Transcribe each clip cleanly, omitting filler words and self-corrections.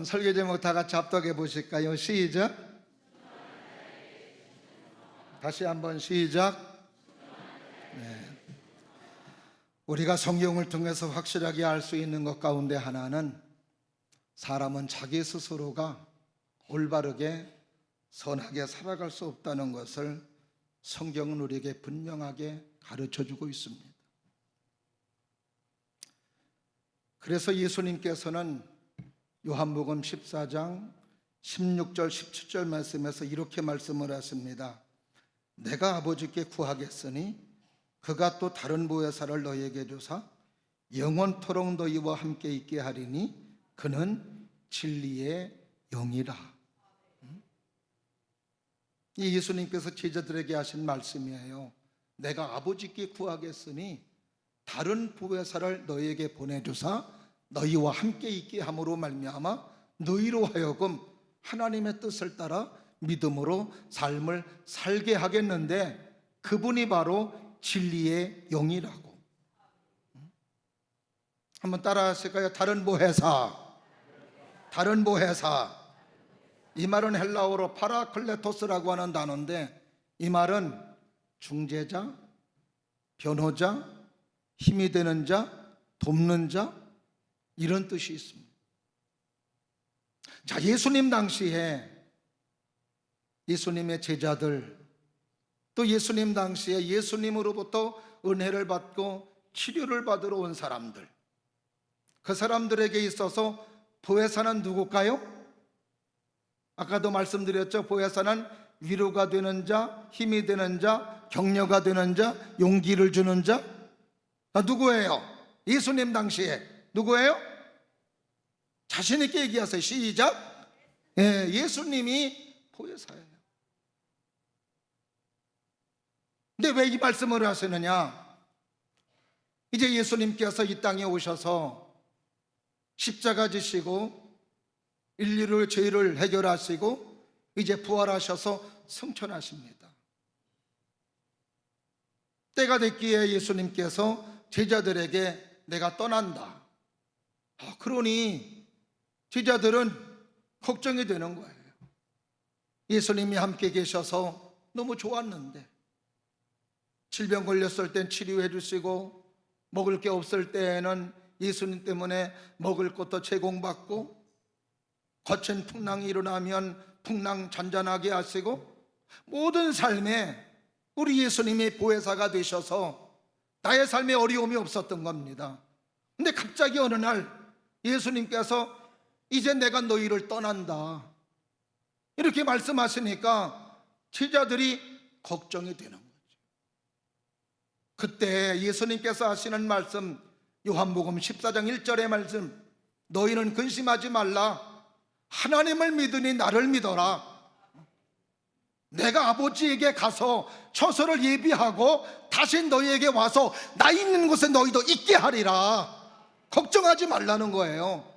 한번 설교 제목 다 같이 합독해 보실까요? 시작. 다시 한번 시작. 네. 우리가 성경을 통해서 확실하게 알 수 있는 것 가운데 하나는 사람은 자기 스스로가 올바르게 선하게 살아갈 수 없다는 것을 성경은 우리에게 분명하게 가르쳐주고 있습니다. 그래서 예수님께서는 요한복음 14장 16절 17절 말씀에서 이렇게 말씀을 하십니다. 내가 아버지께 구하겠으니 그가 또 다른 보혜사를 너희에게 주사 영원토록 너희와 함께 있게 하리니 그는 진리의 영이라. 이 예수님께서 제자들에게 하신 말씀이에요. 내가 아버지께 구하겠으니 다른 보혜사를 너희에게 보내주사 너희와 함께 있게 함으로 말미암아 너희로 하여금 하나님의 뜻을 따라 믿음으로 삶을 살게 하겠는데 그분이 바로 진리의 영이라고. 한번 따라 하실까요? 다른 보혜사. 다른 보혜사. 이 말은 헬라어로 파라클레토스라고 하는 단어인데 이 말은 중재자, 변호자, 힘이 되는 자, 돕는 자, 이런 뜻이 있습니다. 자, 예수님 당시에 예수님의 제자들, 또 예수님 당시에 예수님으로부터 은혜를 받고 치료를 받으러 온 사람들, 그 사람들에게 있어서 보혜사는 누굴까요? 아까도 말씀드렸죠. 보혜사는 위로가 되는 자, 힘이 되는 자, 격려가 되는 자, 용기를 주는 자. 누구예요? 예수님 당시에 누구예요? 자신 있게 얘기하세요. 시작. 예수님이 보혜사예요. 근데 왜 이 말씀을 하시느냐? 이제 예수님께서 이 땅에 오셔서 십자가 지시고 인류의 죄를 해결하시고 이제 부활하셔서 승천하십니다. 때가 됐기에 예수님께서 제자들에게 내가 떠난다. 그러니 제자들은 걱정이 되는 거예요. 예수님이 함께 계셔서 너무 좋았는데 질병 걸렸을 땐 치료해 주시고 먹을 게 없을 때에는 예수님 때문에 먹을 것도 제공받고 거친 풍랑이 일어나면 풍랑 잔잔하게 하시고 모든 삶에 우리 예수님이 보혜사가 되셔서 나의 삶에 어려움이 없었던 겁니다. 근데 갑자기 어느 날 예수님께서 이제 내가 너희를 떠난다 이렇게 말씀하시니까 제자들이 걱정이 되는 거죠. 그때 예수님께서 하시는 말씀 요한복음 14장 1절의 말씀, 너희는 근심하지 말라. 하나님을 믿으니 나를 믿어라. 내가 아버지에게 가서 처소를 예비하고 다시 너희에게 와서 나 있는 곳에 너희도 있게 하리라. 걱정하지 말라는 거예요.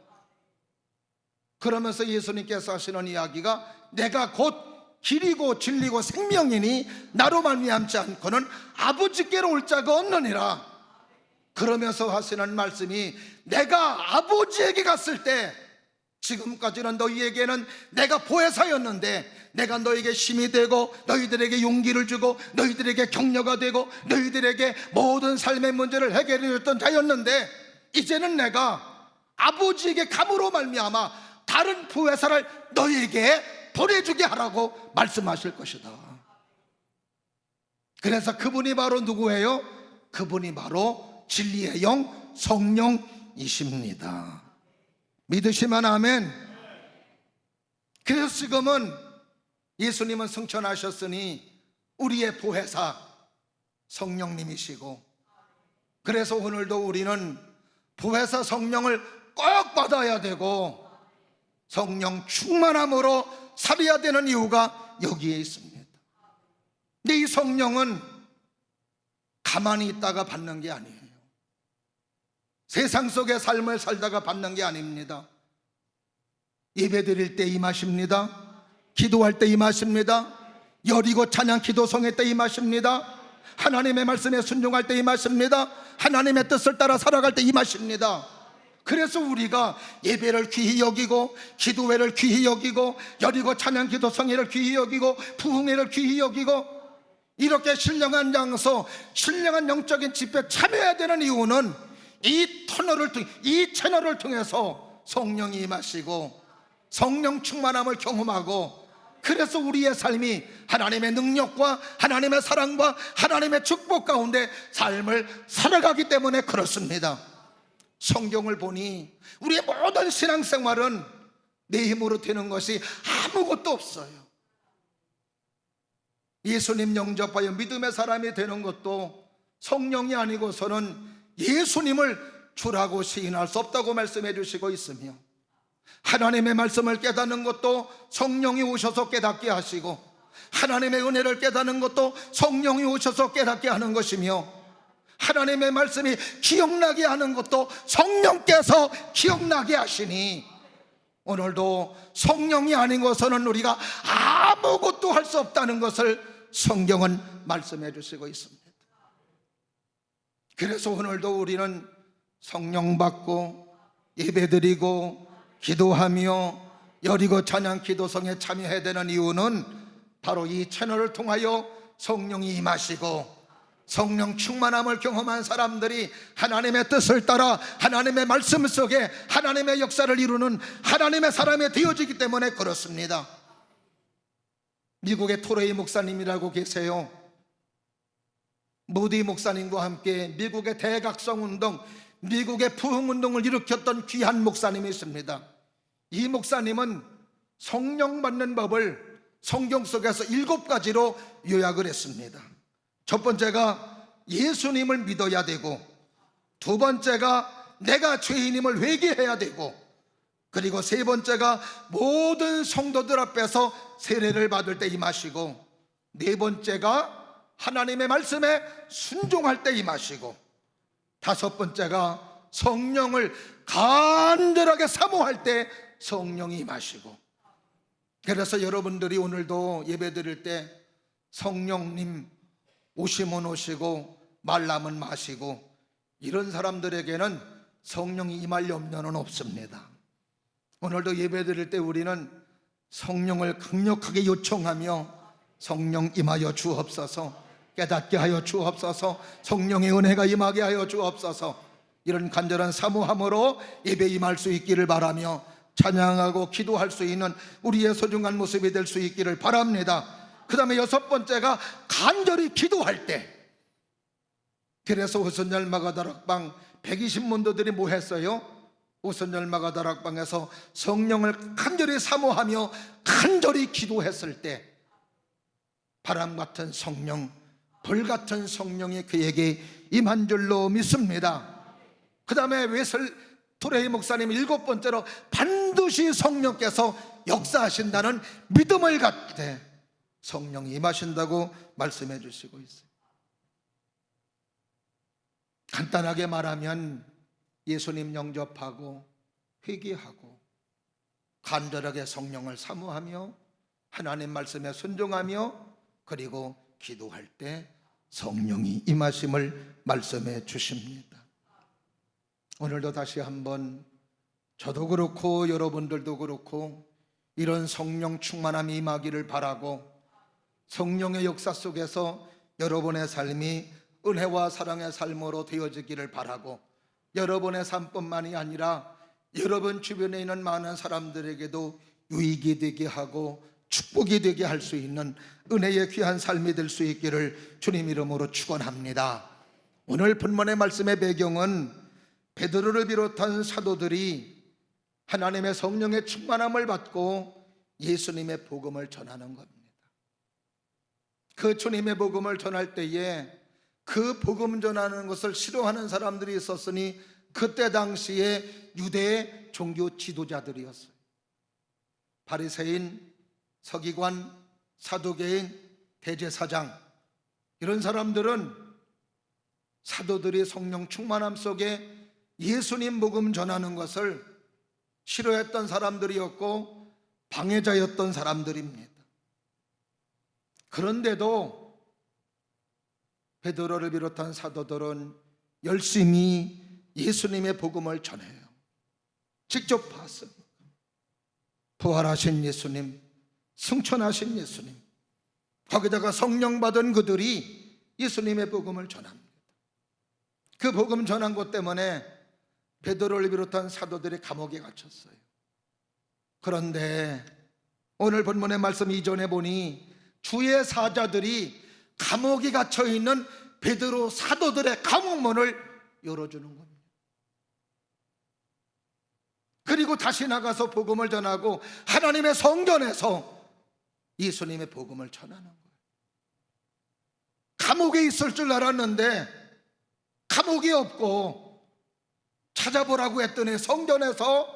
그러면서 예수님께서 하시는 이야기가 내가 곧 길이고 진리고 생명이니 나로 말미암지 않고는 아버지께로 올 자가 없느니라. 그러면서 하시는 말씀이 내가 아버지에게 갔을 때 지금까지는 너희에게는 내가 보혜사였는데 내가 너희에게 힘이 되고 너희들에게 용기를 주고 너희들에게 격려가 되고 너희들에게 모든 삶의 문제를 해결해 줬던 자였는데 이제는 내가 아버지에게 감으로 말미암아 다른 보혜사를 너희에게 보내주게 하라고 말씀하실 것이다. 그래서 그분이 바로 누구예요? 그분이 바로 진리의 영 성령이십니다. 믿으시면 아멘. 그래서 지금은 예수님은 승천하셨으니 우리의 보혜사 성령님이시고 그래서 오늘도 우리는 보혜사 성령을 꼭 받아야 되고 성령 충만함으로 살아야 되는 이유가 여기에 있습니다. 근데 이 성령은 가만히 있다가 받는 게 아니에요. 세상 속의 삶을 살다가 받는 게 아닙니다. 예배 드릴 때 임하십니다. 기도할 때 임하십니다. 여리고 찬양 기도 성회 때 임하십니다. 하나님의 말씀에 순종할 때 임하십니다. 하나님의 뜻을 따라 살아갈 때 임하십니다. 그래서 우리가 예배를 귀히 여기고 기도회를 귀히 여기고 여리고 찬양 기도 성회를 귀히 여기고 부흥회를 귀히 여기고 이렇게 신령한 장소, 신령한 영적인 집회에 참여해야 되는 이유는 이 채널을 통해서 성령이 임하시고 성령 충만함을 경험하고, 그래서 우리의 삶이 하나님의 능력과 하나님의 사랑과 하나님의 축복 가운데 삶을 살아가기 때문에 그렇습니다. 성경을 보니 우리의 모든 신앙생활은 내 힘으로 되는 것이 아무것도 없어요. 예수님 영접하여 믿음의 사람이 되는 것도 성령이 아니고서는 예수님을 주라고 시인할 수 없다고 말씀해 주시고 있으며, 하나님의 말씀을 깨닫는 것도 성령이 오셔서 깨닫게 하시고, 하나님의 은혜를 깨닫는 것도 성령이 오셔서 깨닫게 하는 것이며, 하나님의 말씀이 기억나게 하는 것도 성령께서 기억나게 하시니, 오늘도 성령이 아닌 것은 우리가 아무것도 할 수 없다는 것을 성경은 말씀해 주시고 있습니다. 그래서 오늘도 우리는 성령 받고 예배드리고 기도하며 여리고 찬양 기도성에 참여해야 되는 이유는 바로 이 채널을 통하여 성령이 임하시고 성령 충만함을 경험한 사람들이 하나님의 뜻을 따라 하나님의 말씀 속에 하나님의 역사를 이루는 하나님의 사람이 되어지기 때문에 그렇습니다. 미국의 토레이 목사님이라고 계세요. 무디 목사님과 함께 미국의 대각성 운동, 미국의 부흥 운동을 일으켰던 귀한 목사님이 있습니다. 이 목사님은 성령 받는 법을 성경 속에서 7가지로 요약을 했습니다. 첫 번째가 예수님을 믿어야 되고, 두 번째가 내가 죄인임을 회개해야 되고, 그리고 세 번째가 모든 성도들 앞에서 세례를 받을 때 임하시고, 네 번째가 하나님의 말씀에 순종할 때 임하시고, 다섯 번째가 성령을 간절하게 사모할 때 성령이 임하시고. 그래서 여러분들이 오늘도 예배 드릴 때 성령님 오시면 오시고 말라면 마시고, 이런 사람들에게는 성령이 임할 염려는 없습니다. 오늘도 예배 드릴 때 우리는 성령을 강력하게 요청하며 성령 임하여 주옵소서, 깨닫게 하여 주옵소서, 성령의 은혜가 임하게 하여 주옵소서, 이런 간절한 사모함으로 예배 임할 수 있기를 바라며 찬양하고 기도할 수 있는 우리의 소중한 모습이 될 수 있기를 바랍니다. 그 다음에 여섯 번째가 간절히 기도할 때. 그래서 오선절 마가다락방 120문도들이 뭐 했어요? 오선절 마가다락방에서 성령을 간절히 사모하며 간절히 기도했을 때 바람 같은 성령, 불 같은 성령이 그에게 임한 줄로 믿습니다. 그 다음에 웨슬 토레이 목사님 7번째로 반드시 성령께서 역사하신다는 믿음을 갖되 성령이 임하신다고 말씀해 주시고 있어요. 간단하게 말하면 예수님 영접하고 회개하고 간절하게 성령을 사모하며 하나님 말씀에 순종하며 그리고 기도할 때 성령이 임하심을 말씀해 주십니다. 오늘도 다시 한번 저도 그렇고 여러분들도 그렇고 이런 성령 충만함이 임하기를 바라고, 성령의 역사 속에서 여러분의 삶이 은혜와 사랑의 삶으로 되어지기를 바라고, 여러분의 삶뿐만이 아니라 여러분 주변에 있는 많은 사람들에게도 유익이 되게 하고 축복이 되게 할 수 있는 은혜의 귀한 삶이 될 수 있기를 주님 이름으로 축원합니다. 오늘 본문의 말씀의 배경은 베드로를 비롯한 사도들이 하나님의 성령의 충만함을 받고 예수님의 복음을 전하는 겁니다. 그 주님의 복음을 전할 때에 그 복음 전하는 것을 싫어하는 사람들이 있었으니 그때 당시에 유대의 종교 지도자들이었어요. 바리새인, 서기관, 사두개인, 대제사장, 이런 사람들은 사도들이 성령 충만함 속에 예수님 복음 전하는 것을 싫어했던 사람들이었고 방해자였던 사람들입니다. 그런데도 베드로를 비롯한 사도들은 열심히 예수님의 복음을 전해요. 직접 봤습니다. 부활하신 예수님, 승천하신 예수님, 거기다가 성령 받은 그들이 예수님의 복음을 전합니다. 그 복음 전한 것 때문에 베드로를 비롯한 사도들이 감옥에 갇혔어요. 그런데 오늘 본문의 말씀 이전에 보니 주의 사자들이 감옥에 갇혀있는 베드로 사도들의 감옥문을 열어주는 겁니다. 그리고 다시 나가서 복음을 전하고 하나님의 성전에서 예수님의 복음을 전하는 거예요. 감옥에 있을 줄 알았는데 감옥이 없고 찾아보라고 했더니 성전에서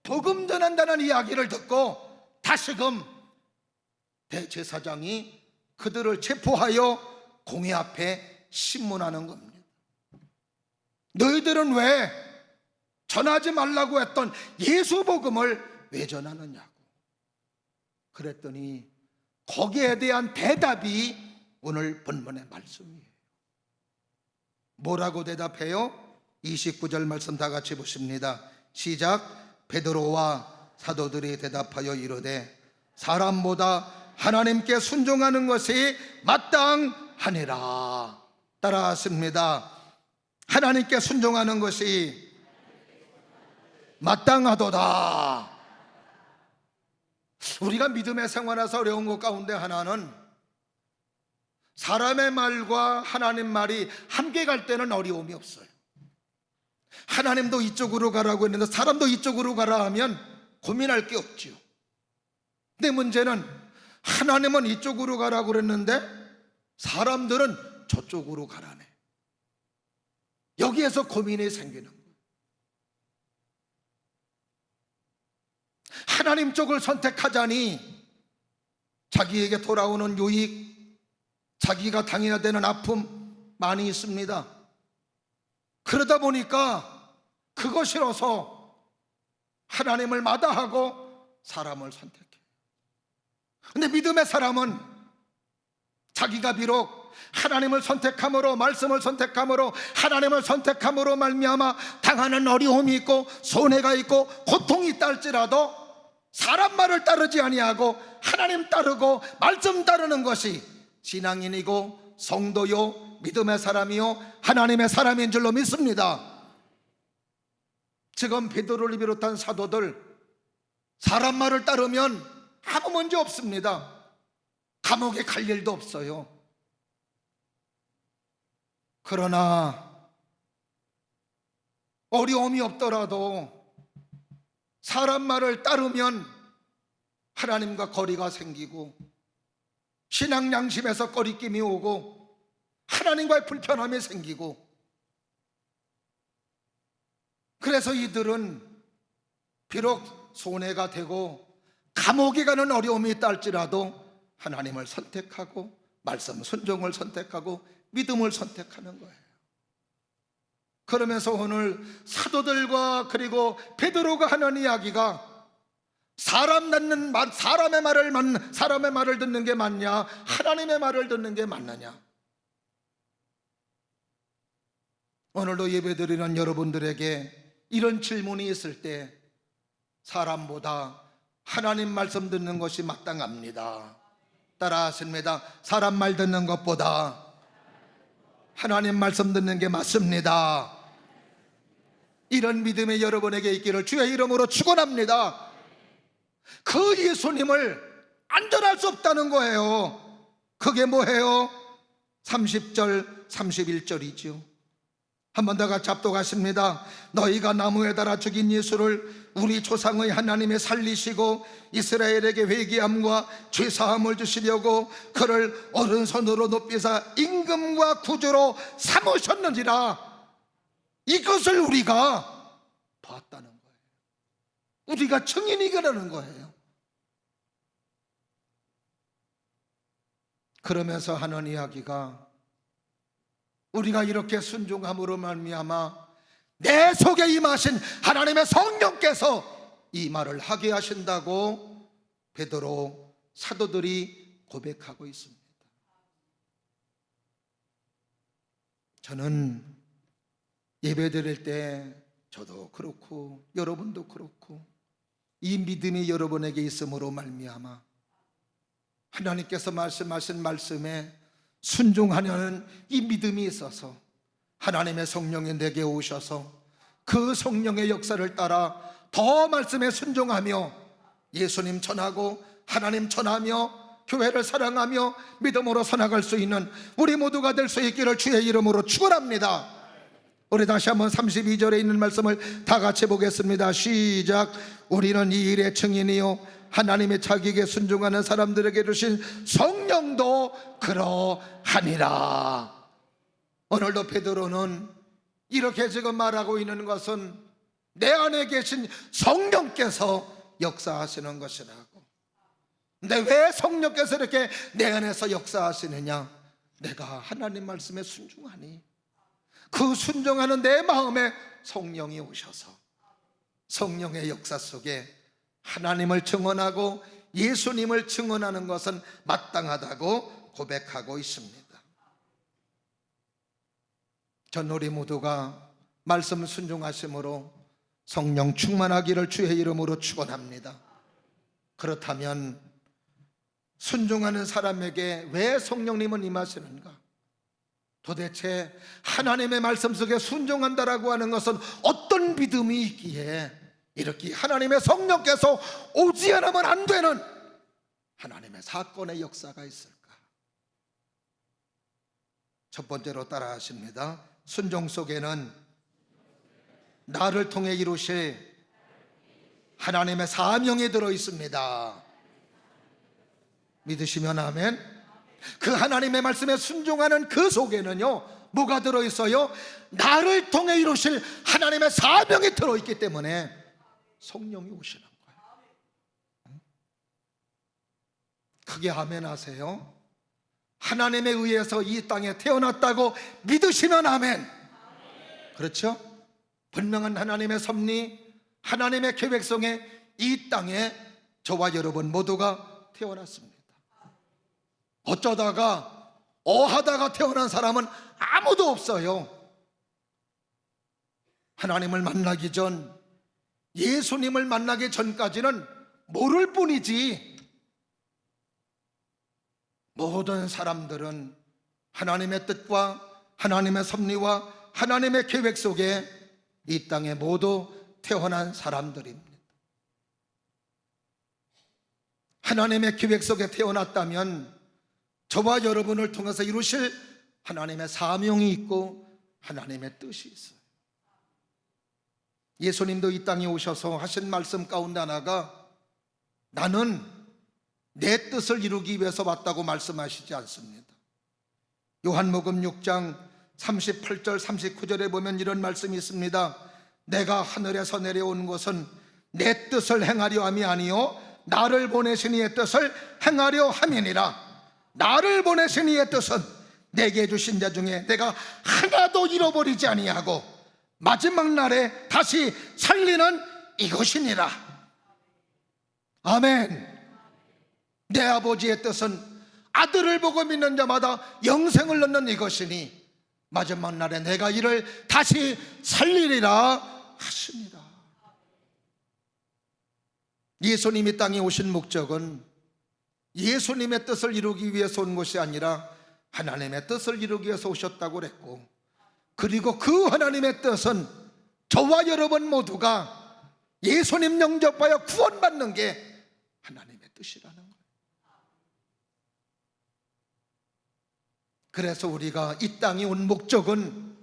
복음 전한다는 이야기를 듣고 다시금 대제사장이 그들을 체포하여 공회 앞에 신문하는 겁니다. 너희들은 왜 전하지 말라고 했던 예수 복음을 왜 전하느냐고. 그랬더니 거기에 대한 대답이 오늘 본문의 말씀이에요. 뭐라고 대답해요? 29절 말씀 다 같이 보십니다. 시작. 베드로와 사도들이 대답하여 이르되 사람보다 하나님께 순종하는 것이 마땅하니라. 따라하십니다. 하나님께 순종하는 것이 마땅하도다. 우리가 믿음의 생활에서 어려운 것 가운데 하나는 사람의 말과 하나님 말이 함께 갈 때는 어려움이 없어요. 하나님도 이쪽으로 가라고 했는데 사람도 이쪽으로 가라 하면 고민할 게 없지요. 근데 문제는 하나님은 이쪽으로 가라고 그랬는데 사람들은 저쪽으로 가라네. 여기에서 고민이 생기는 거예요. 하나님 쪽을 선택하자니 자기에게 돌아오는 유익, 자기가 당해야 되는 아픔 많이 있습니다. 그러다 보니까 그거 싫어서 하나님을 마다하고 사람을 선택해요. 근데 믿음의 사람은 자기가 비록 하나님을 선택함으로, 말씀을 선택함으로, 하나님을 선택함으로 말미암아 당하는 어려움이 있고 손해가 있고 고통이 있다 할지라도 사람 말을 따르지 아니하고 하나님 따르고 말씀 따르는 것이 신앙인이고 성도요 믿음의 사람이요 하나님의 사람인 줄로 믿습니다. 지금 베드로를 비롯한 사도들 사람 말을 따르면 아무 문제 없습니다. 감옥에 갈 일도 없어요. 그러나 어려움이 없더라도 사람 말을 따르면 하나님과 거리가 생기고 신앙 양심에서 꺼리낌이 오고 하나님과의 불편함이 생기고, 그래서 이들은 비록 손해가 되고 감옥에 가는 어려움이 있다 할지라도 하나님을 선택하고 말씀 순종을 선택하고 믿음을 선택하는 거예요. 그러면서 오늘 사도들과 그리고 베드로가 하는 이야기가 사람의 말을 듣는 게 맞냐, 하나님의 말을 듣는 게 맞느냐. 오늘도 예배드리는 여러분들에게 이런 질문이 있을 때 사람보다 하나님 말씀 듣는 것이 마땅합니다. 따라하십니다. 사람 말 듣는 것보다 하나님 말씀 듣는 게 맞습니다. 이런 믿음이 여러분에게 있기를 주의 이름으로 축원합니다. 그 예수님을 안전할 수 없다는 거예요. 그게 뭐예요? 30절 31절이죠 한 번 더 같이 합독하십니다. 너희가 나무에 달아 죽인 예수를 우리 조상의 하나님이 살리시고 이스라엘에게 회개함과 죄사함을 주시려고 그를 오른손으로 높이사 임금과 구주로 삼으셨느니라. 이것을 우리가 봤다는 거예요. 우리가 증인이라는 거예요. 그러면서 하는 이야기가 우리가 이렇게 순종함으로 말미암아 내 속에 임하신 하나님의 성령께서 이 말을 하게 하신다고 베드로 사도들이 고백하고 있습니다. 저는 예배 드릴 때 저도 그렇고 여러분도 그렇고 이 믿음이 여러분에게 있음으로 말미암아 하나님께서 말씀하신 말씀에 순종하려는 이 믿음이 있어서 하나님의 성령이 내게 오셔서 그 성령의 역사를 따라 더 말씀에 순종하며 예수님 전하고 하나님 전하며 교회를 사랑하며 믿음으로 살아갈 수 있는 우리 모두가 될 수 있기를 주의 이름으로 축원합니다. 우리 다시 한번 32절에 있는 말씀을 다 같이 보겠습니다. 시작. 우리는 이 일의 증인이요 하나님의 자기에게 순종하는 사람들에게 주신 성령도 그러하니라. 오늘도 베드로는 이렇게 지금 말하고 있는 것은 내 안에 계신 성령께서 역사하시는 것이라고. 근데 왜 성령께서 이렇게 내 안에서 역사하시느냐? 내가 하나님 말씀에 순종하니 그 순종하는 내 마음에 성령이 오셔서 성령의 역사 속에 하나님을 증언하고 예수님을 증언하는 것은 마땅하다고 고백하고 있습니다. 전 우리 모두가 말씀 순종하심으로 성령 충만하기를 주의 이름으로 축원합니다. 그렇다면 순종하는 사람에게 왜 성령님은 임하시는가? 도대체 하나님의 말씀 속에 순종한다라고 하는 것은 어떤 믿음이 있기에 이렇게 하나님의 성령께서 오지 않으면 안 되는 하나님의 사건의 역사가 있을까? 첫 번째로 따라 하십니다. 순종 속에는 나를 통해 이루실 하나님의 사명이 들어 있습니다. 믿으시면 아멘. 그 하나님의 말씀에 순종하는 그 속에는요 뭐가 들어있어요? 나를 통해 이루실 하나님의 사명이 들어있기 때문에 성령이 오시는 거예요. 크게 아멘 하세요. 하나님에 의해서 이 땅에 태어났다고 믿으시면 아멘. 그렇죠? 분명한 하나님의 섭리, 하나님의 계획 속에 이 땅에 저와 여러분 모두가 태어났습니다. 어쩌다가 하다가 태어난 사람은 아무도 없어요. 하나님을 만나기 전, 예수님을 만나기 전까지는 모를 뿐이지 모든 사람들은 하나님의 뜻과 하나님의 섭리와 하나님의 계획 속에 이 땅에 모두 태어난 사람들입니다. 하나님의 계획 속에 태어났다면 저와 여러분을 통해서 이루실 하나님의 사명이 있고 하나님의 뜻이 있어요. 예수님도 이 땅에 오셔서 하신 말씀 가운데 하나가 나는 내 뜻을 이루기 위해서 왔다고 말씀하시지 않습니다. 요한복음 6장 38절 39절에 보면 이런 말씀이 있습니다. 내가 하늘에서 내려온 것은 내 뜻을 행하려 함이 아니요 나를 보내신 이의 뜻을 행하려 함이니라. 나를 보내신 이의 뜻은 내게 주신 자 중에 내가 하나도 잃어버리지 아니하고 마지막 날에 다시 살리는 이것이니라. 아멘. 내 아버지의 뜻은 아들을 보고 믿는 자마다 영생을 얻는 이것이니 마지막 날에 내가 이를 다시 살리리라 하십니다. 예수님이 땅에 오신 목적은 예수님의 뜻을 이루기 위해서 온 것이 아니라 하나님의 뜻을 이루기 위해서 오셨다고 그랬고, 그리고 그 하나님의 뜻은 저와 여러분 모두가 예수님 영접하여 구원받는 게 하나님의 뜻이라는 거예요. 그래서 우리가 이 땅에 온 목적은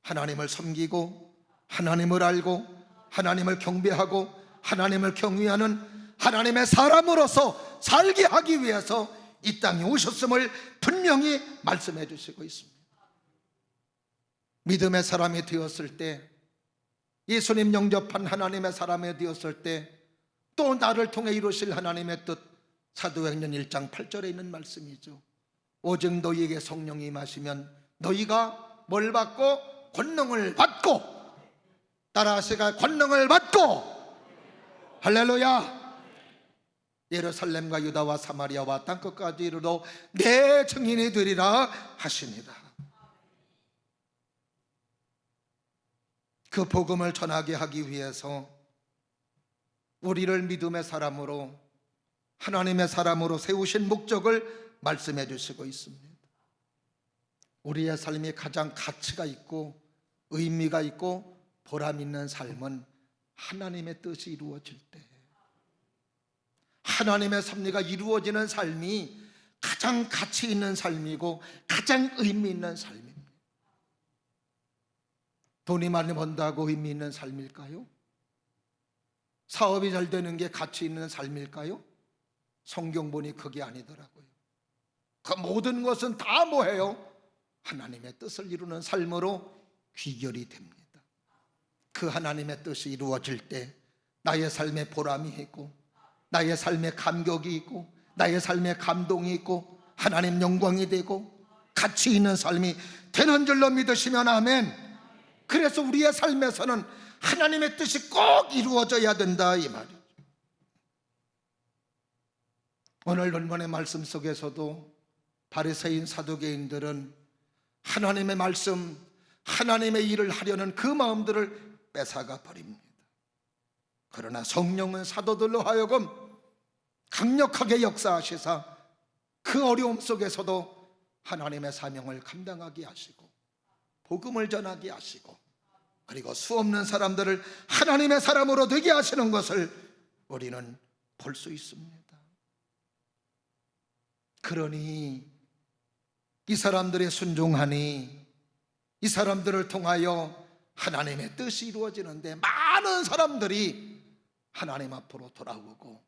하나님을 섬기고 하나님을 알고 하나님을 경배하고 하나님을 경외하는 하나님의 사람으로서 살게 하기 위해서 이 땅에 오셨음을 분명히 말씀해 주시고 있습니다. 믿음의 사람이 되었을 때, 예수님 영접한 하나님의 사람이 되었을 때, 또 나를 통해 이루실 하나님의 뜻, 사도행전 1장 8절에 있는 말씀이죠. 오직 너희에게 성령이 임하시면 너희가 뭘 받고? 권능을 받고, 따라하시가 권능을 받고, 할렐루야. 예루살렘과 유다와 사마리아와 땅끝까지 이르러 내 증인이 되리라 하십니다. 그 복음을 전하게 하기 위해서 우리를 믿음의 사람으로, 하나님의 사람으로 세우신 목적을 말씀해 주시고 있습니다. 우리의 삶이 가장 가치가 있고 의미가 있고 보람 있는 삶은 하나님의 뜻이 이루어질 때, 하나님의 섭리가 이루어지는 삶이 가장 가치 있는 삶이고 가장 의미 있는 삶입니다. 돈이 많이 번다고 의미 있는 삶일까요? 사업이 잘 되는 게 가치 있는 삶일까요? 성경 보니 그게 아니더라고요. 그 모든 것은 다 뭐예요? 하나님의 뜻을 이루는 삶으로 귀결이 됩니다. 그 하나님의 뜻이 이루어질 때 나의 삶에 보람이 있고, 나의 삶에 감격이 있고, 나의 삶에 감동이 있고, 하나님 영광이 되고 가치 있는 삶이 되는 줄로 믿으시면 아멘. 그래서 우리의 삶에서는 하나님의 뜻이 꼭 이루어져야 된다, 이 말이죠. 오늘 본문의 말씀 속에서도 바리새인 사두개인들은 하나님의 말씀, 하나님의 일을 하려는 그 마음들을 뺏어가 버립니다. 그러나 성령은 사도들로 하여금 강력하게 역사하시사 그 어려움 속에서도 하나님의 사명을 감당하게 하시고 복음을 전하게 하시고, 그리고 수없는 사람들을 하나님의 사람으로 되게 하시는 것을 우리는 볼 수 있습니다. 그러니 이 사람들의 순종하니 이 사람들을 통하여 하나님의 뜻이 이루어지는데 많은 사람들이 하나님 앞으로 돌아오고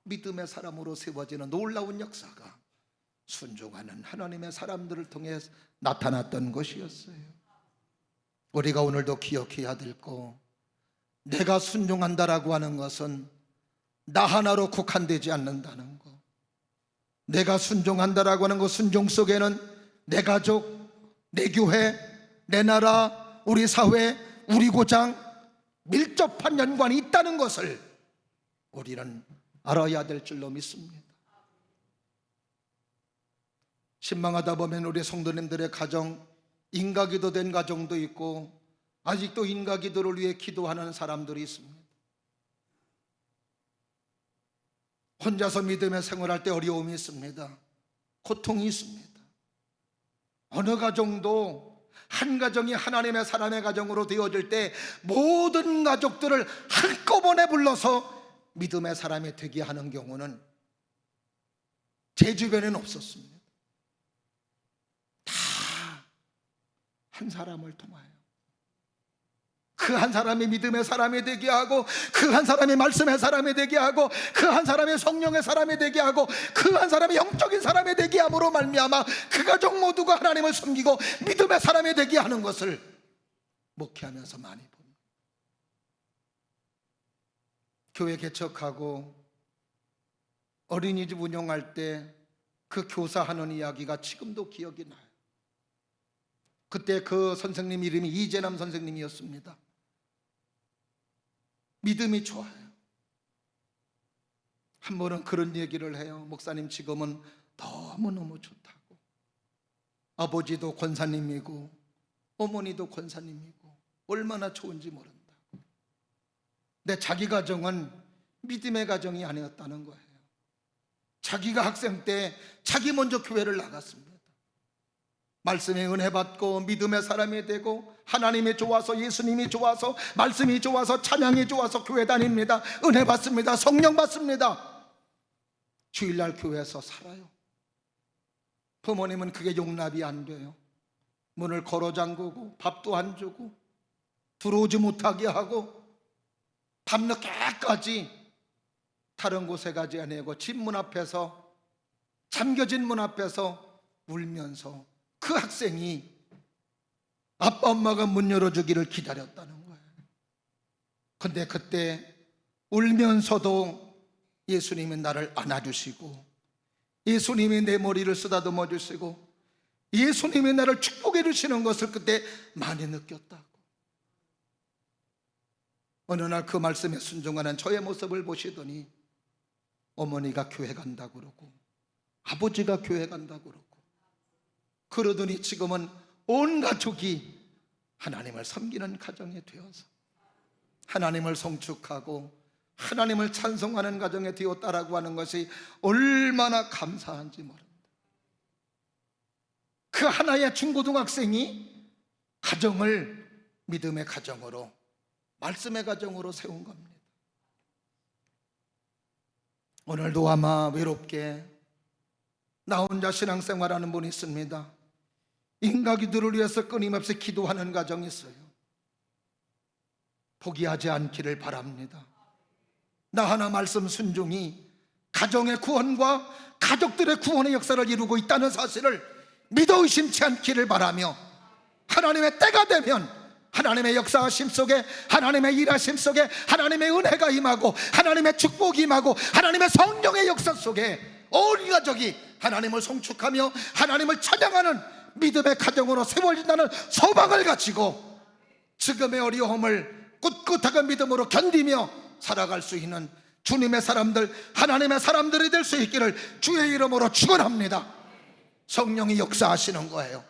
믿음의 사람으로 세워지는 놀라운 역사가 순종하는 하나님의 사람들을 통해 나타났던 것이었어요. 우리가 오늘도 기억해야 될 거, 내가 순종한다라고 하는 것은 나 하나로 국한되지 않는다는 거. 내가 순종한다라고 하는 것, 순종 속에는 내 가족, 내 교회, 내 나라, 우리 사회, 우리 고장 밀접한 연관이 있다는 것을 우리는 알아야 될 줄로 믿습니다. 신방하다 보면 우리 성도님들의 가정, 인가기도 된 가정도 있고 아직도 인가기도를 위해 기도하는 사람들이 있습니다. 혼자서 믿음의 생활할 때 어려움이 있습니다. 고통이 있습니다. 어느 가정도 한 가정이 하나님의 사람의 가정으로 되어질 때 모든 가족들을 한꺼번에 불러서 믿음의 사람이 되게 하는 경우는 제 주변에는 없었습니다. 다 한 사람을 통하여 그 한 사람이 믿음의 사람이 되게 하고, 그 한 사람이 말씀의 사람이 되게 하고, 그 한 사람이 성령의 사람이 되게 하고, 그 한 사람이 영적인 사람이 되게 함으로 말미암아 그 가족 모두가 하나님을 섬기고 믿음의 사람이 되게 하는 것을 목회하면서 많이 봅니다. 교회 개척하고 어린이집 운영할 때 그 교사하는 이야기가 지금도 기억이 나요. 그때 그 선생님 이름이 이재남 선생님이었습니다. 믿음이 좋아요. 한 번은 그런 얘기를 해요. 목사님, 지금은 너무너무 좋다고. 아버지도 권사님이고 어머니도 권사님이고 얼마나 좋은지 모른다고. 근데 자기 가정은 믿음의 가정이 아니었다는 거예요. 자기가 학생 때 자기 먼저 교회를 나갔습니다. 말씀에 은혜 받고 믿음의 사람이 되고 하나님이 좋아서, 예수님이 좋아서, 말씀이 좋아서, 찬양이 좋아서 교회 다닙니다. 은혜 받습니다. 성령 받습니다. 주일날 교회에서 살아요. 부모님은 그게 용납이 안 돼요. 문을 걸어 잠그고 밥도 안 주고 들어오지 못하게 하고 밤늦게까지 다른 곳에 가지 아니하고 집 문 앞에서, 잠겨진 문 앞에서 울면서 그 학생이 아빠 엄마가 문 열어주기를 기다렸다는 거예요. 근데 그때 울면서도 예수님이 나를 안아주시고, 예수님이 내 머리를 쓰다듬어 주시고, 예수님이 나를 축복해 주시는 것을 그때 많이 느꼈다고. 어느 날 그 말씀에 순종하는 저의 모습을 보시더니 어머니가 교회 간다고 그러고 아버지가 교회 간다고 그러고, 그러더니 지금은 온 가족이 하나님을 섬기는 가정이 되어서 하나님을 송축하고 하나님을 찬송하는 가정에 되었다라고 하는 것이 얼마나 감사한지 모릅니다. 그 하나의 중고등학생이 가정을 믿음의 가정으로, 말씀의 가정으로 세운 겁니다. 오늘도 아마 외롭게 나 혼자 신앙생활하는 분이 있습니다. 인가기들을 위해서 끊임없이 기도하는 가정이 있어요. 포기하지 않기를 바랍니다. 나 하나 말씀 순종이 가정의 구원과 가족들의 구원의 역사를 이루고 있다는 사실을 믿어 의심치 않기를 바라며, 하나님의 때가 되면 하나님의 역사하심 속에, 하나님의 일하심 속에 하나님의 은혜가 임하고 하나님의 축복이 임하고 하나님의 성령의 역사 속에 온 가족이 하나님을 송축하며 하나님을 찬양하는 믿음의 가정으로 세워진다는 소망을 가지고 지금의 어려움을 꿋꿋하게 믿음으로 견디며 살아갈 수 있는 주님의 사람들, 하나님의 사람들이 될 수 있기를 주의 이름으로 축원합니다. 성령이 역사하시는 거예요.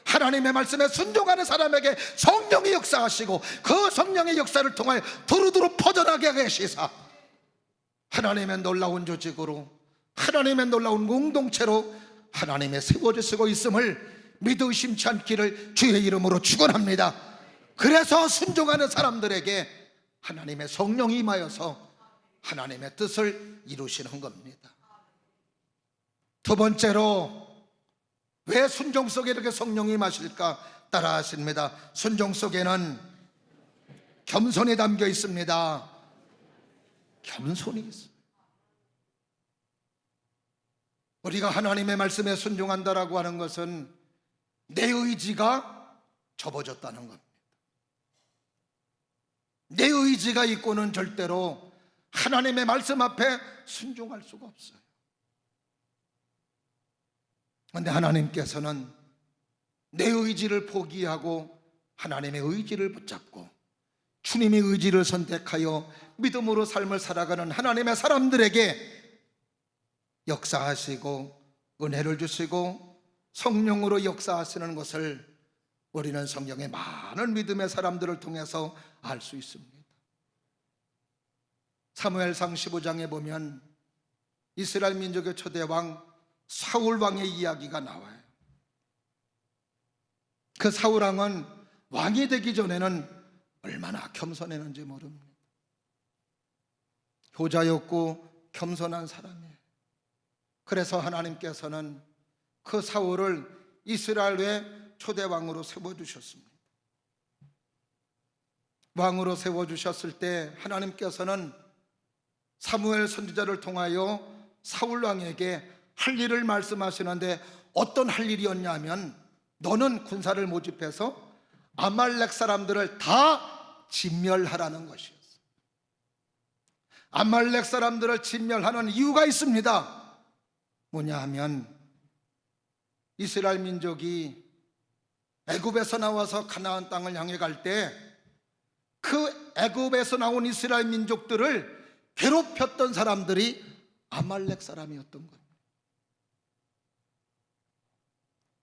하나님의 말씀에 순종하는 사람에게 성령이 역사하시고 그 성령의 역사를 통하여 두루두루 퍼져나게 계시사 하나님의 놀라운 조직으로, 하나님의 놀라운 공동체로 하나님의 세워지시고 있음을 믿어 의심치 않기를 주의 이름으로 축원합니다. 그래서 순종하는 사람들에게 하나님의 성령이 임하여서 하나님의 뜻을 이루시는 겁니다. 두 번째로, 왜 순종 속에 이렇게 성령이 임하실까? 따라 하십니다. 순종 속에는 겸손이 담겨 있습니다. 겸손이 있어요. 우리가 하나님의 말씀에 순종한다라고 하는 것은 내 의지가 접어졌다는 겁니다. 내 의지가 있고는 절대로 하나님의 말씀 앞에 순종할 수가 없어요. 그런데 하나님께서는 내 의지를 포기하고 하나님의 의지를 붙잡고 주님의 의지를 선택하여 믿음으로 삶을 살아가는 하나님의 사람들에게 역사하시고 은혜를 주시고 성령으로 역사하시는 것을 우리는 성경의 많은 믿음의 사람들을 통해서 알 수 있습니다. 사무엘상 15장에 보면 이스라엘 민족의 초대 왕 사울 왕의 이야기가 나와요. 그 사울 왕은 왕이 되기 전에는 얼마나 겸손했는지 모릅니다. 효자였고 겸손한 사람이에요. 그래서 하나님께서는 그 사울을 이스라엘의 초대 왕으로 세워주셨습니다. 왕으로 세워주셨을 때 하나님께서는 사무엘 선지자를 통하여 사울 왕에게 할 일을 말씀하시는데, 어떤 할 일이었냐면 너는 군사를 모집해서 아말렉 사람들을 다 진멸하라는 것이었어요. 아말렉 사람들을 진멸하는 이유가 있습니다. 뭐냐 하면 이스라엘 민족이 애굽에서 나와서 가나안 땅을 향해 갈 때 그 애굽에서 나온 이스라엘 민족들을 괴롭혔던 사람들이 아말렉 사람이었던 거예요.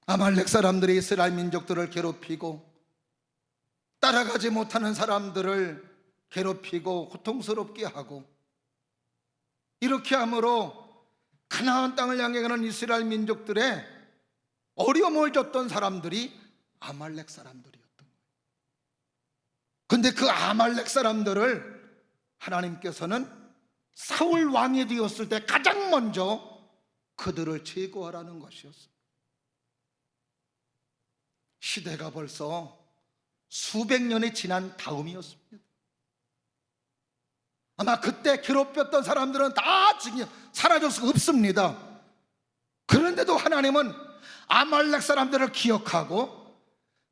아말렉 사람들이 이스라엘 민족들을 괴롭히고 따라가지 못하는 사람들을 괴롭히고 고통스럽게 하고, 이렇게 함으로 가나안 땅을 향해 가는 이스라엘 민족들의 어려움을 줬던 사람들이 아말렉 사람들이었던 거예요. 근데 그 아말렉 사람들을 하나님께서는 사울 왕이 되었을 때 가장 먼저 그들을 제거하라는 것이었어요. 시대가 벌써 수백 년이 지난 다음이었습니다. 아마 그때 괴롭혔던 사람들은 다 지금 사라질 수가 없습니다. 그런데도 하나님은 아말렉 사람들을 기억하고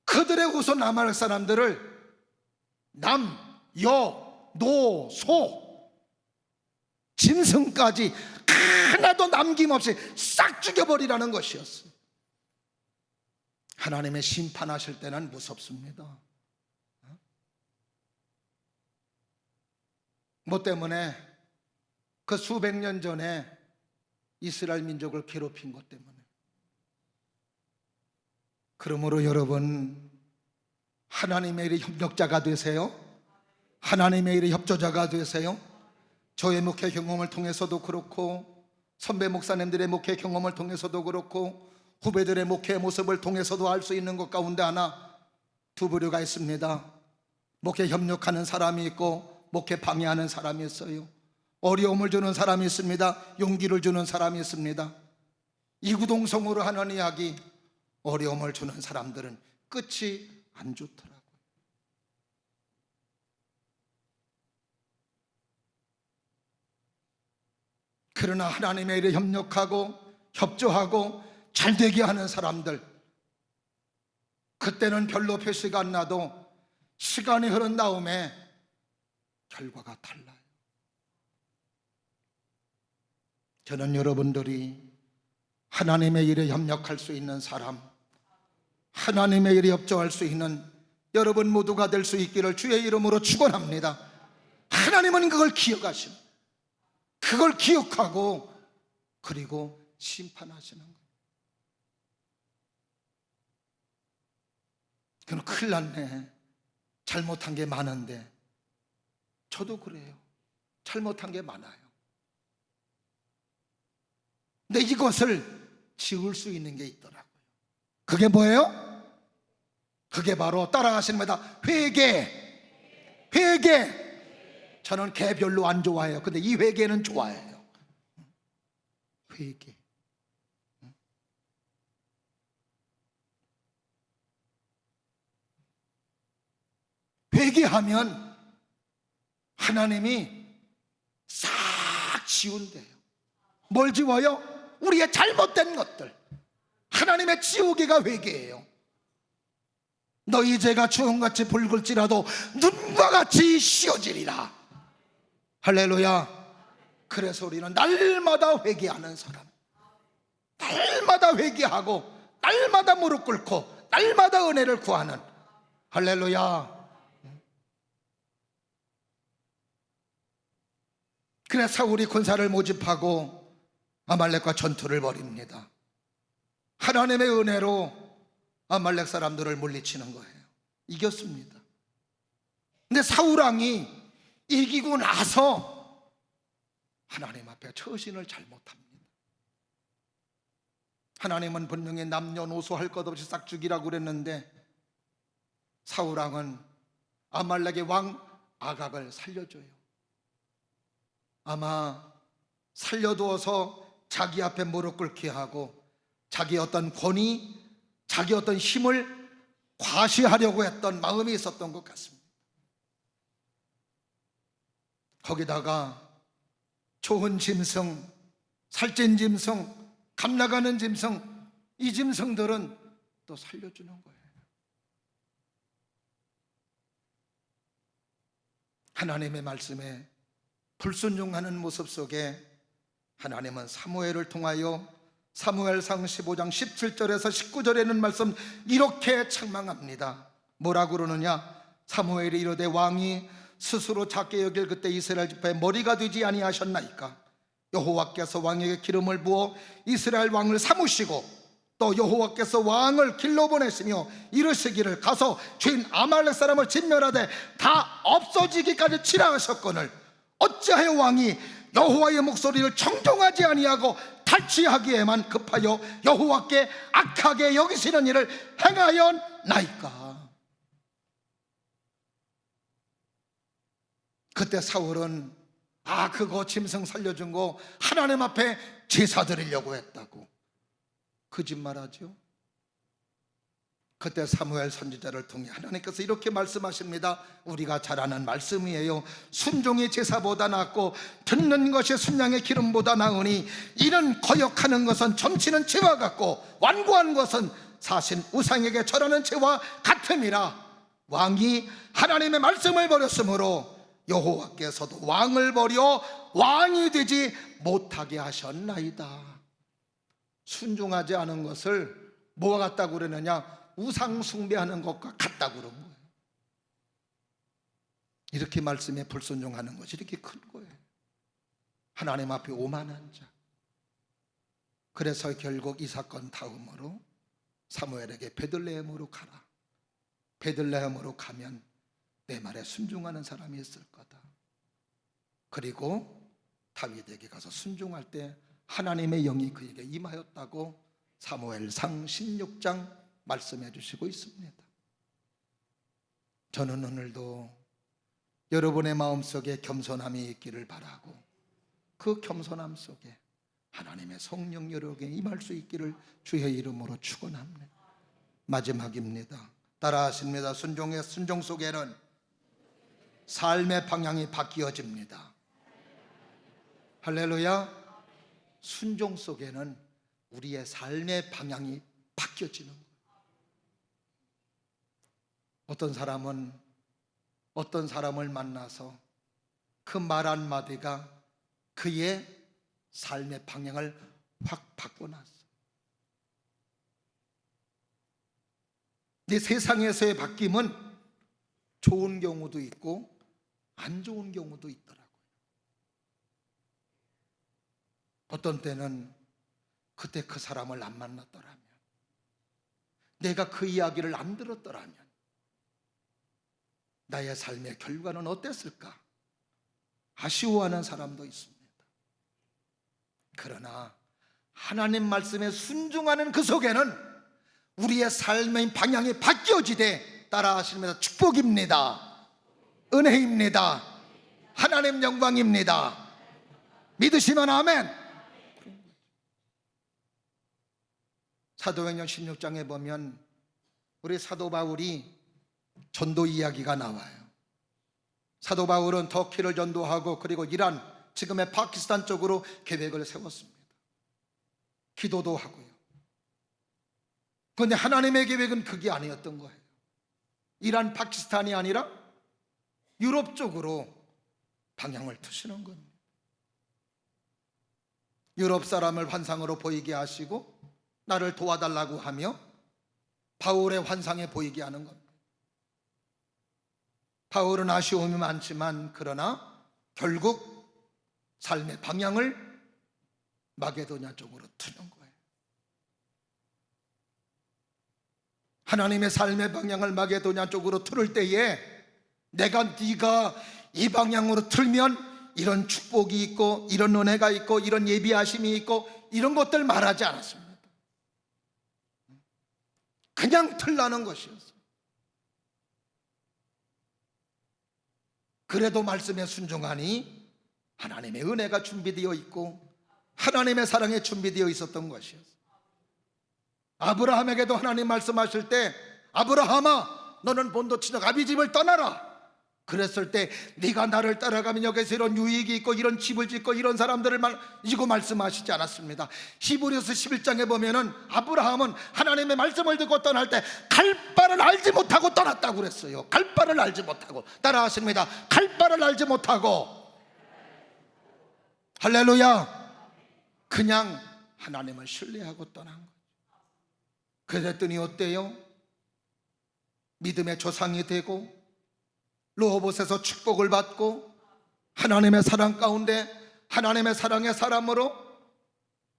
그들의 후손 아말렉 사람들을 남, 여, 노, 소, 짐승까지 하나도 남김없이 싹 죽여버리라는 것이었어요. 하나님의 심판하실 때는 무섭습니다. 뭐 때문에? 그 수백 년 전에 이스라엘 민족을 괴롭힌 것 때문에. 그러므로 여러분, 하나님의 일의 협력자가 되세요. 하나님의 일의 협조자가 되세요. 저의 목회 경험을 통해서도 그렇고, 선배 목사님들의 목회 경험을 통해서도 그렇고, 후배들의 목회 모습을 통해서도 알 수 있는 것 가운데 하나, 두 부류가 있습니다. 목회 협력하는 사람이 있고 목회 방해하는 사람이 있어요. 어려움을 주는 사람이 있습니다. 용기를 주는 사람이 있습니다. 이구동성으로 하는 이야기, 어려움을 주는 사람들은 끝이 안 좋더라고요. 그러나 하나님의 일에 협력하고 협조하고 잘되게 하는 사람들, 그때는 별로 표시가 안 나도 시간이 흐른 다음에 결과가 달라요. 저는 여러분들이 하나님의 일에 협력할 수 있는 사람, 하나님의 일에 협조할 수 있는 여러분 모두가 될 수 있기를 주의 이름으로 축원합니다. 하나님은 그걸 기억하십니다. 그걸 기억하고 그리고 심판하시는 거예요. 그럼 큰일 났네. 잘못한 게 많은데. 저도 그래요. 잘못한 게 많아요. 근데 이것을 지울 수 있는 게 있더라고요. 그게 뭐예요? 그게 바로 따라가시는 겁니다. 회개. 회개. 저는 개 별로 안 좋아해요. 근데 이 회개는 좋아해요. 회개. 회개하면 하나님이 싹 지운대요. 뭘 지워요? 우리의 잘못된 것들. 하나님의 지우개가 회개예요. 너희 죄가 주홍같이 붉을지라도 눈과 같이 씌어지리라. 할렐루야. 그래서 우리는 날마다 회개하는 사람, 날마다 회개하고 날마다 무릎 꿇고 날마다 은혜를 구하는, 할렐루야. 그래서 사울이 군사를 모집하고 아말렉과 전투를 벌입니다. 하나님의 은혜로 아말렉 사람들을 물리치는 거예요. 이겼습니다. 근데 사울왕이 이기고 나서 하나님 앞에 처신을 잘못합니다. 하나님은 분명히 남녀노소 할 것 없이 싹 죽이라고 그랬는데 사울왕은 아말렉의 왕 아각을 살려줘요. 아마 살려두어서 자기 앞에 무릎 꿇게 하고 자기 어떤 권위, 자기 어떤 힘을 과시하려고 했던 마음이 있었던 것 같습니다. 거기다가 좋은 짐승, 살찐 짐승, 감나가는 짐승, 이 짐승들은 또 살려주는 거예요. 하나님의 말씀에 불순종하는 모습 속에 하나님은 사무엘을 통하여 사무엘상 15장 17절에서 19절에는 말씀 이렇게 책망합니다. 뭐라고 그러느냐? 사무엘이 이르되 왕이 스스로 작게 여길 그때 이스라엘 지파의 머리가 되지 아니하셨나이까? 여호와께서 왕에게 기름을 부어 이스라엘 왕을 삼으시고 또 여호와께서 왕을 길러 보내시며 이르시기를 가서 죄인 아말렉 사람을 진멸하되 다 없어지기까지 치라 하셨거늘 어찌하여 왕이 여호와의 목소리를 청종하지 아니하고 탈취하기에만 급하여 여호와께 악하게 여기시는 일을 행하였나이까? 그때 사울은 그거 짐승 살려준 거 하나님 앞에 제사 드리려고 했다고 거짓말하죠. 그때 사무엘 선지자를 통해 하나님께서 이렇게 말씀하십니다. 우리가 잘 아는 말씀이에요. 순종이 제사보다 낫고 듣는 것이 순양의 기름보다 나으니 이는 거역하는 것은 점치는 채와 같고 완고한 것은 사신 우상에게 절하는 채와 같음이라. 왕이 하나님의 말씀을 버렸으므로 여호와께서도 왕을 버려 왕이 되지 못하게 하셨나이다. 순종하지 않은 것을 뭐가 같다고 그러느냐? 우상 숭배하는 것과 같다고 그런 거예요. 이렇게 말씀에 불순종하는 것이 이렇게 큰 거예요. 하나님 앞에 오만한 자. 그래서 결국 이 사건 다음으로 사무엘에게 베들레헴으로 가라. 베들레헴으로 가면 내 말에 순종하는 사람이 있을 거다. 그리고 다윗에게 가서 순종할 때 하나님의 영이 그에게 임하였다고 사무엘상 16장 말씀해 주시고 있습니다. 저는 오늘도 여러분의 마음속에 겸손함이 있기를 바라고, 그 겸손함 속에 하나님의 성령 여러분에게 임할 수 있기를 주의 이름으로 축원합니다. 마지막입니다. 따라하십니다. 순종 속에는 삶의 방향이 바뀌어집니다. 할렐루야. 순종 속에는 우리의 삶의 방향이 바뀌어지는 거예요. 어떤 사람을 만나서 그 말 한마디가 그의 삶의 방향을 확 바꿔놨어. 내 세상에서의 바뀜은 좋은 경우도 있고 안 좋은 경우도 있더라고요. 어떤 때는 그때 그 사람을 안 만났더라면, 내가 그 이야기를 안 들었더라면 나의 삶의 결과는 어땠을까 아쉬워하는 사람도 있습니다. 그러나 하나님 말씀에 순종하는 그 속에는 우리의 삶의 방향이 바뀌어지되, 따라하시면서 축복입니다, 은혜입니다, 하나님 영광입니다. 믿으시면 아멘. 사도행전 16장에 보면 우리 사도 바울이 전도 이야기가 나와요. 사도 바울은 터키를 전도하고 그리고 이란, 지금의 파키스탄 쪽으로 계획을 세웠습니다. 기도도 하고요. 그런데 하나님의 계획은 그게 아니었던 거예요. 이란, 파키스탄이 아니라 유럽 쪽으로 방향을 트시는 겁니다. 유럽 사람을 환상으로 보이게 하시고 나를 도와달라고 하며 바울의 환상에 보이게 하는 겁니다. 바울은 아쉬움이 많지만 그러나 결국 삶의 방향을 마게도냐 쪽으로 트는 거예요. 하나님의 삶의 방향을 마게도냐 쪽으로 틀을 때에 네가 이 방향으로 틀면 이런 축복이 있고 이런 은혜가 있고 이런 예비하심이 있고 이런 것들 말하지 않았습니다. 그냥 틀라는 것이었어요. 그래도 말씀에 순종하니 하나님의 은혜가 준비되어 있고 하나님의 사랑에 준비되어 있었던 것이었어요. 아브라함에게도 하나님 말씀하실 때, 아브라함아 너는 본토 친척 아비 집을 떠나라. 그랬을 때 네가 나를 따라가면 여기서 이런 유익이 있고 이런 집을 짓고 이런 사람들을 이고 말씀하시지 않았습니다. 히브리서 11장에 보면은 아브라함은 하나님의 말씀을 듣고 떠날 때 갈 바를 알지 못하고 떠났다고 그랬어요. 갈 바를 알지 못하고. 따라하십니다. 갈 바를 알지 못하고. 할렐루야. 그냥 하나님을 신뢰하고 떠난 거예요. 그랬더니 어때요? 믿음의 조상이 되고 르호봇에서 축복을 받고 하나님의 사랑 가운데 하나님의 사랑의 사람으로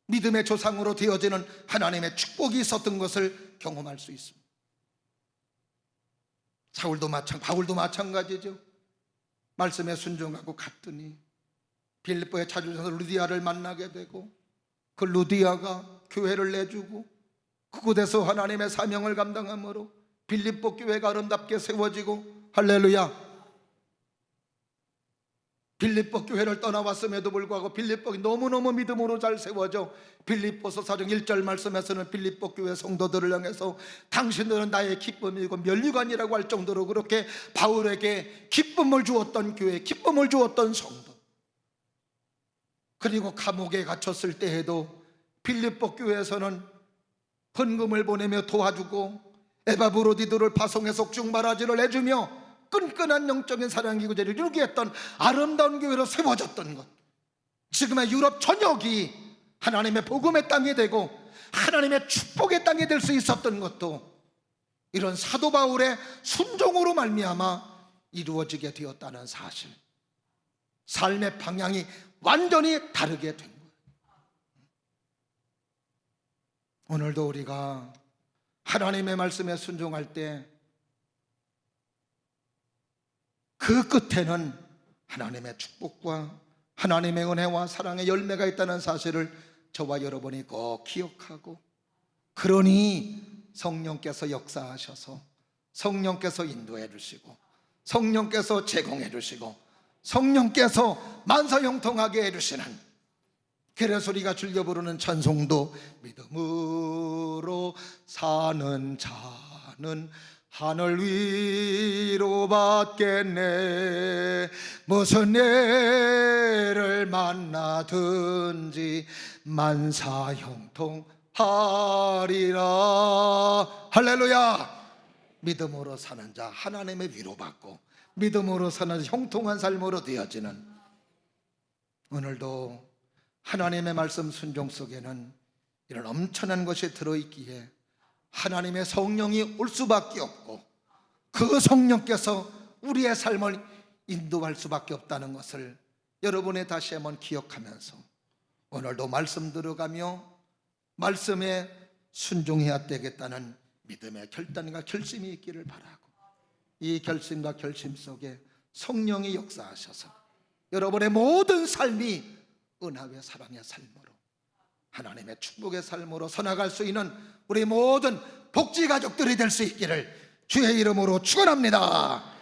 믿음의 조상으로 되어지는 하나님의 축복이 있었던 것을 경험할 수 있습니다. 바울도 마찬가지죠. 말씀에 순종하고 갔더니 빌립보에 찾으셔서 루디아를 만나게 되고 그 루디아가 교회를 내주고 그곳에서 하나님의 사명을 감당함으로 빌립보 교회가 아름답게 세워지고, 할렐루야. 빌립보 교회를 떠나왔음에도 불구하고 빌립보가 너무너무 믿음으로 잘 세워져 빌립보서 4장 1절 말씀에서는 빌립보 교회 성도들을 향해서 당신들은 나의 기쁨이고 면류관이라고 할 정도로 그렇게 바울에게 기쁨을 주었던 교회, 기쁨을 주었던 성도. 그리고 감옥에 갇혔을 때에도 빌립보 교회에서는 헌금을 보내며 도와주고 에바브로디도를 파송해서 죽바라지를 해주며 끈끈한 영적인 사랑 기구제를 이루게 했던 아름다운 교회로 세워졌던 것, 지금의 유럽 전역이 하나님의 복음의 땅이 되고 하나님의 축복의 땅이 될 수 있었던 것도 이런 사도 바울의 순종으로 말미암아 이루어지게 되었다는 사실, 삶의 방향이 완전히 다르게 된 거예요. 오늘도 우리가 하나님의 말씀에 순종할 때 그 끝에는 하나님의 축복과 하나님의 은혜와 사랑의 열매가 있다는 사실을 저와 여러분이 꼭 기억하고, 그러니 성령께서 역사하셔서 성령께서 인도해 주시고 성령께서 제공해 주시고 성령께서 만사형통하게 해 주시는, 그래서 우리가 즐겨 부르는 찬송도 믿음으로 사는 자는 하늘 위로 받겠네. 무슨 예를 만나든지 만사형통하리라. 할렐루야. 믿음으로 사는 자 하나님의 위로받고 믿음으로 사는 형통한 삶으로 되어지는, 오늘도 하나님의 말씀 순종 속에는 이런 엄청난 것이 들어있기에 하나님의 성령이 올 수밖에 없고 그 성령께서 우리의 삶을 인도할 수밖에 없다는 것을 여러분이 다시 한번 기억하면서 오늘도 말씀 들어가며 말씀에 순종해야 되겠다는 믿음의 결단과 결심이 있기를 바라고, 이 결심과 결심 속에 성령이 역사하셔서 여러분의 모든 삶이 은하의 사랑의 삶으로 하나님의 축복의 삶으로 서나갈 수 있는 우리 모든 복지 가족들이 될 수 있기를 주의 이름으로 축원합니다.